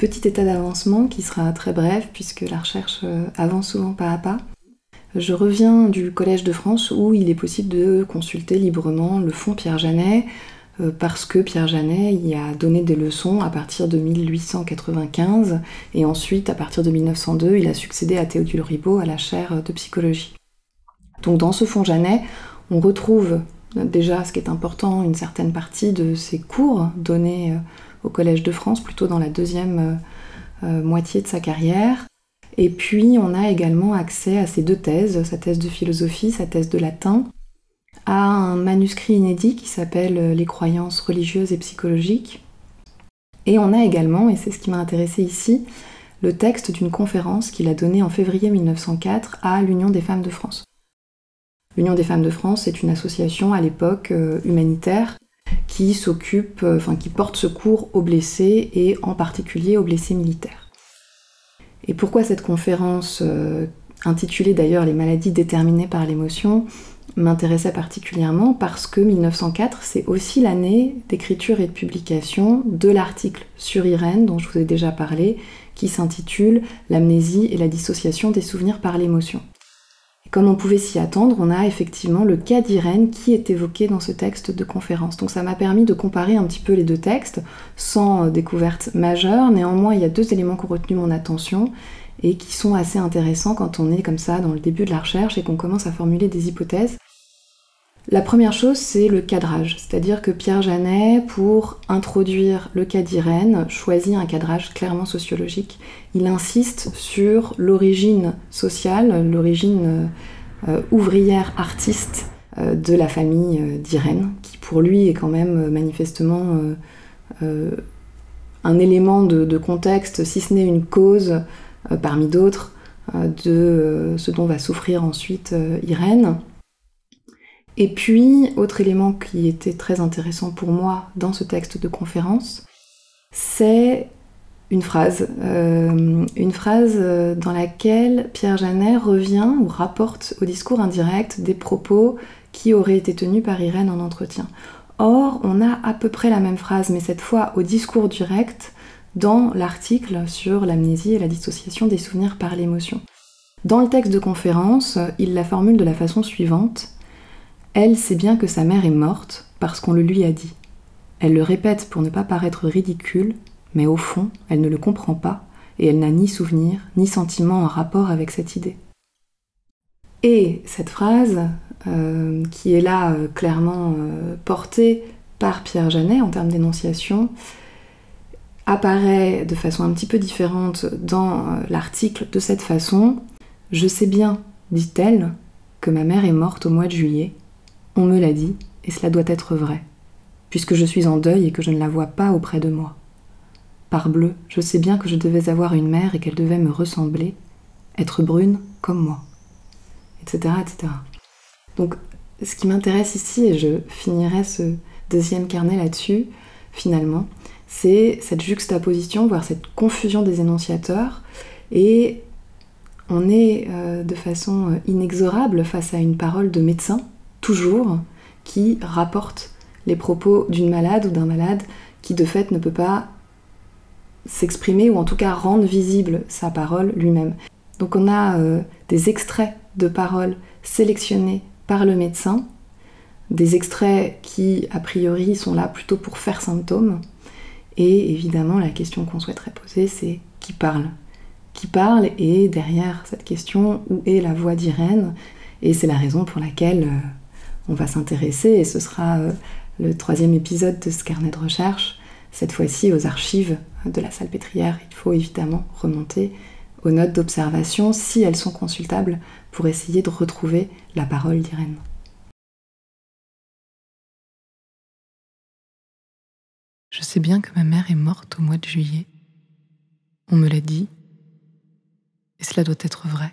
Petit état d'avancement qui sera très bref puisque la recherche avance souvent pas à pas. Je reviens du Collège de France où il est possible de consulter librement le fonds Pierre Janet parce que Pierre Janet y a donné des leçons à partir de 1895 et ensuite à partir de 1902 il a succédé à Théodule Ribot à la chaire de psychologie. Donc dans ce fonds Janet, on retrouve déjà, ce qui est important, une certaine partie de ses cours donnés au Collège de France, plutôt dans la deuxième moitié de sa carrière. Et puis, on a également accès à ses deux thèses, sa thèse de philosophie, sa thèse de latin, à un manuscrit inédit qui s'appelle « Les croyances religieuses et psychologiques ». Et on a également, et c'est ce qui m'a intéressée ici, le texte d'une conférence qu'il a donnée en février 1904 à l'Union des femmes de France. L'Union des femmes de France est une association à l'époque humanitaire qui qui porte secours aux blessés et en particulier aux blessés militaires. Et pourquoi cette conférence, intitulée d'ailleurs « Les maladies déterminées par l'émotion », m'intéressait particulièrement parce que 1904, c'est aussi l'année d'écriture et de publication de l'article sur Irène, dont je vous ai déjà parlé, qui s'intitule « L'amnésie et la dissociation des souvenirs par l'émotion ». Comme on pouvait s'y attendre, on a effectivement le cas d'Irène qui est évoqué dans ce texte de conférence. Donc ça m'a permis de comparer un petit peu les deux textes, sans découverte majeure. Néanmoins, il y a deux éléments qui ont retenu mon attention et qui sont assez intéressants quand on est comme ça dans le début de la recherche et qu'on commence à formuler des hypothèses. La première chose, c'est le cadrage, c'est-à-dire que Pierre Janet, pour introduire le cas d'Irène, choisit un cadrage clairement sociologique. Il insiste sur l'origine sociale, l'origine ouvrière artiste de la famille d'Irène, qui pour lui est quand même manifestement un élément de contexte, si ce n'est une cause parmi d'autres, de ce dont va souffrir ensuite Irène. Et puis, autre élément qui était très intéressant pour moi dans ce texte de conférence, c'est une phrase dans laquelle Pierre Janet revient ou rapporte au discours indirect des propos qui auraient été tenus par Irène en entretien. Or, on a à peu près la même phrase, mais cette fois au discours direct, dans l'article sur l'amnésie et la dissociation des souvenirs par l'émotion. Dans le texte de conférence, il la formule de la façon suivante. Elle sait bien que sa mère est morte parce qu'on le lui a dit. Elle le répète pour ne pas paraître ridicule, mais au fond, elle ne le comprend pas et elle n'a ni souvenir, ni sentiment en rapport avec cette idée. Et cette phrase, qui est là clairement portée par Pierre Janet en termes d'énonciation, apparaît de façon un petit peu différente dans l'article de cette façon. « Je sais bien, dit-elle, que ma mère est morte au mois de juillet. On me l'a dit, et cela doit être vrai, puisque je suis en deuil et que je ne la vois pas auprès de moi. Parbleu, je sais bien que je devais avoir une mère et qu'elle devait me ressembler, être brune comme moi. » etc. etc. Donc, ce qui m'intéresse ici, et je finirai ce deuxième carnet là-dessus, finalement, c'est cette juxtaposition, voire cette confusion des énonciateurs, et on est de façon inexorable face à une parole de médecin, toujours, qui rapporte les propos d'une malade ou d'un malade qui de fait ne peut pas s'exprimer ou en tout cas rendre visible sa parole lui-même. Donc on a des extraits de paroles sélectionnés par le médecin, des extraits qui a priori sont là plutôt pour faire symptôme, et évidemment la question qu'on souhaiterait poser c'est qui parle ? Qui parle, et derrière cette question, où est la voix d'Irène ? Et c'est la raison pour laquelle on va s'intéresser, et ce sera le troisième épisode de ce carnet de recherche, cette fois-ci aux archives de la Salpêtrière. Il faut évidemment remonter aux notes d'observation, si elles sont consultables, pour essayer de retrouver la parole d'Irène. Je sais bien que ma mère est morte au mois de juillet. On me l'a dit, et cela doit être vrai.